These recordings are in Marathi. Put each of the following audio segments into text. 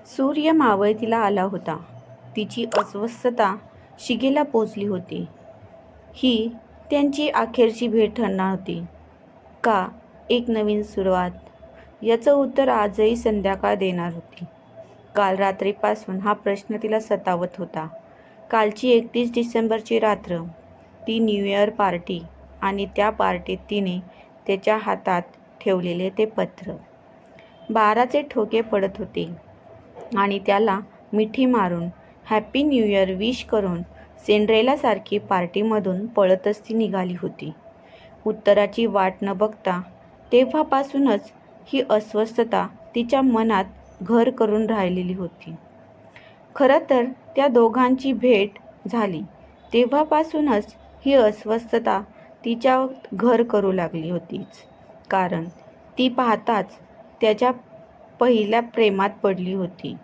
सूर्य मावळतीला आला होता. तिची अस्वस्थता शिगेला पोचली होती. ही त्यांची अखेरची भेट ठरणार होती का एक नवीन सुरुवात? याचं उत्तर आजही संध्याकाळ देणार होती. काल रात्रीपासून हा प्रश्न तिला सतावत होता. कालची 31 डिसेंबरची रात्र, ती न्यू इयर पार्टी आणि त्या पार्टीत तिने त्याच्या हातात ठेवलेले ते पत्र. 12चे ठोके पडत होते आणि त्याला मिठी मारून हॅपी न्यू इयर विश करून सिंड्रेलासारखी पार्टीमधून पळतच ती निघाली होती. उत्तराची वाट न बघता तेव्हापासूनच ही अस्वस्थता तिच्या मनात घर करून राहिलेली होती. खरं तर त्या दोघांची भेट झाली तेव्हापासूनच ही अस्वस्थता तिच्यात घर करू लागली होतीच. कारण ती पाहताच त्याच्या पहिल्या प्रेमात पडली होती.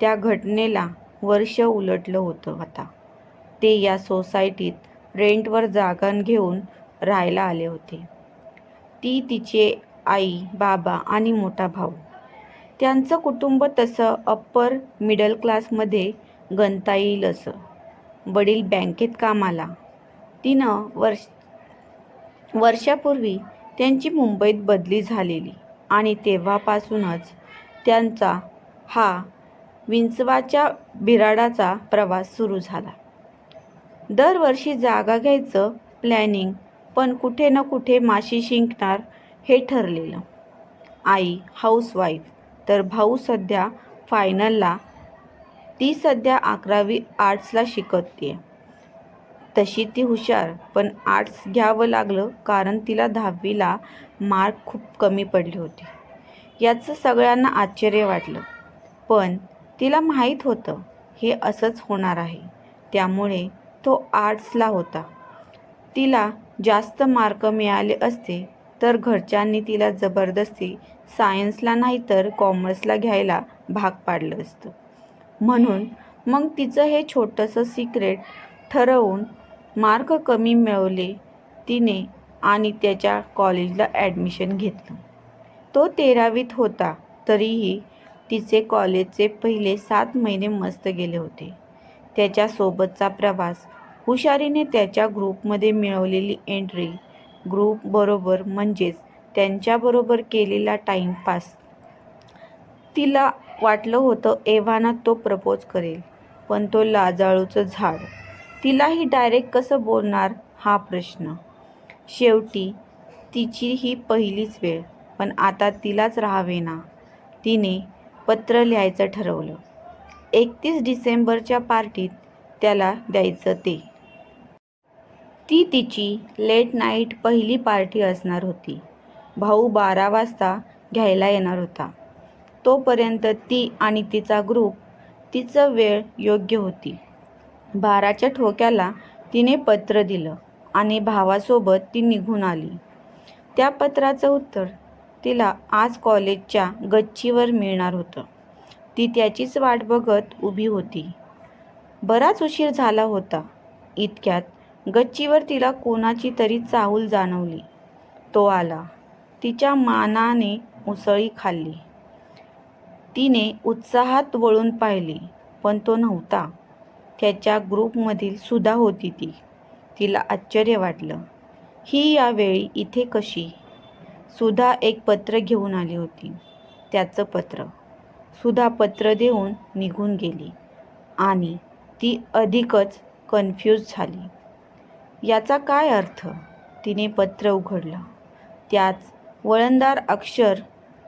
त्या घटनेला वर्ष उलटलं होतं आता. ते या सोसायटीत रेंटवर जागा घेऊन राहायला आले होते. ती, तिचे आई, बाबा आणि मोठा भाऊ. त्यांचं कुटुंब तसं अप्पर मिडल क्लासमध्ये गणता येईल असं. वडील बँकेत कामाला. तिनं वर्षापूर्वी त्यांची मुंबईत बदली झालेली आणि तेव्हापासूनच त्यांचा हा विंचवाच्या बिऱ्हाडाचा प्रवास सुरू झाला. दरवर्षी जागा घ्यायचं प्लॅनिंग, पण कुठे ना कुठे माशी शिंकणार हे ठरलेलं. आई हाऊसवाईफ, तर भाऊ सध्या फायनलला. ती सध्या 11वी आर्ट्सला शिकतेय. तशी ती हुशार, पण आर्ट्स घ्यावं लागलं कारण तिला 10वीला मार्क खूप कमी पडले होते. याचं सगळ्यांना आश्चर्य वाटलं, पण तिला माहीत होतं हे असंच होणार आहे. त्यामुळे तो आर्ट्सला होता. तिला जास्त मार्क मिळाले असते तर घरच्यांनी तिला जबरदस्ती सायन्सला नाही तर कॉमर्सला घ्यायला भाग पाडलं असतं. म्हणून मग तिचं हे छोटंसं सिक्रेट ठरवून मार्क कमी मिळवले तिने आणि त्याच्या कॉलेजला ॲडमिशन घेतलं. तो 13वीत होता. तरीही तिचे कॉलेजचे पहिले 7 महिने मस्त गेले होते. त्याच्यासोबतचा प्रवास, हुशारीने त्याच्या ग्रुपमध्ये मिळवलेली एंट्री, ग्रुपबरोबर म्हणजेच त्यांच्याबरोबर केलेला टाईमपास. तिला वाटलं होतं एव्हाना तो प्रपोज करेल, पण तो लाजाळूचं झाड. तिलाही डायरेक्ट कसं बोलणार हा प्रश्न. शेवटी तिची ही पहिलीच वेळ, पण आता तिलाच राहावेना. तिने पत्र लिहायचं ठरवलं. 31 डिसेंबरच्या पार्टीत त्याला द्यायचं ते. ती तिची लेट नाईट पहिली पार्टी असणार होती. भाऊ 12 वाजता घ्यायला येणार होता. तोपर्यंत ती आणि तिचा ग्रुप, तिचं वेळ योग्य होती. 12च्या ठोक्याला तिने पत्र दिलं आणि भावासोबत ती निघून आली. त्या पत्राचं उत्तर तिला आज कॉलेजच्या गच्चीवर मिळणार होतं. ती त्याचीच वाट बघत उभी होती. बराच उशीर झाला होता. इतक्यात गच्चीवर तिला कोणाची तरी चाहूल जाणवली. तो आला. तिच्या मानाने उसळी खाल्ली. तिने उत्साहात वळून पाहिली, पण तो नव्हता. त्याच्या ग्रुपमधील सुधा होती ती. तिला आश्चर्य वाटलं. ही यावेळी इथे कशी? सुधा एक पत्र घेऊन आली होती. त्याचं पत्र. सुधा पत्र देऊन निघून गेली आणि ती अधिकच कन्फ्यूज झाली. याचा काय अर्थ? तिने पत्र उघडलं. त्याच वळणदार अक्षर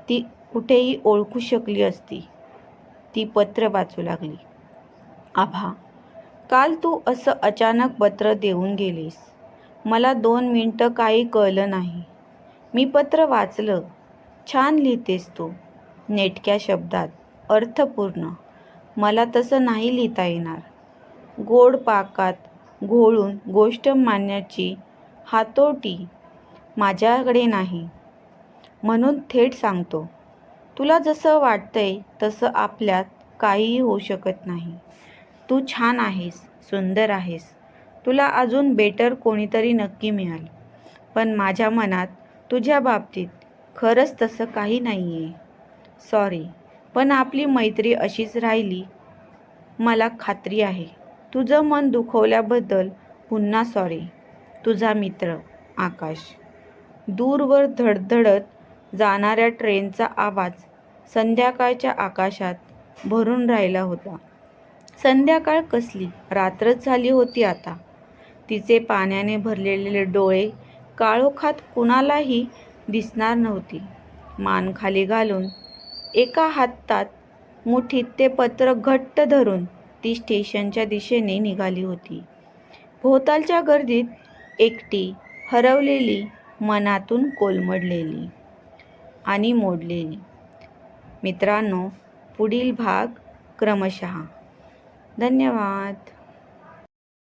ती कुठेही ओळखू शकली असती. ती पत्र वाचू लागली. आभा, काल तू असं अचानक पत्र देऊन गेलीस. मला 2 मिनिटं काही कळलं नाही. मी पत्र वाचलं. छान लिहितेस तू, नेटक्या शब्दात, अर्थपूर्ण. मला तसं नाही लिहिता येणार. गोड पाकात घोळून गोष्ट मांडण्याची हातोटी माझ्याकडे नाही. म्हणून थेट सांगतो, तुला जसं वाटतंय तसं आपल्यात काहीही होऊ शकत नाही. तू छान आहेस, सुंदर आहेस. तुला अजून बेटर कोणीतरी नक्की मिळेल. पण माझ्या मनात तुझ्या बाबतीत खरंच तसं काही नाहीये. सॉरी, पण आपली मैत्री अशीच राहिली. मला खात्री आहे. तुझं मन दुखवल्याबद्दल पुन्हा सॉरी. तुझा मित्र आकाश. दूरवर धडधडत जाणाऱ्या ट्रेनचा आवाज संध्याकाळच्या आकाशात भरून राहिला होता. संध्याकाळ कसली, रात्रच झाली होती आता. तिचे पाण्याने भरलेले डोळे काळोखात कुणालाही दिसणार नव्हती. मान खाली घालून एका हातात मुठीत ते पत्र घट्ट धरून ती स्टेशनच्या दिशेने निघाली होती. भोवतालच्या गर्दीत एकटी, हरवलेली, मनातून कोलमडलेली आणि मोडलेली. मित्रांनो, पुढील भाग क्रमशः. धन्यवाद.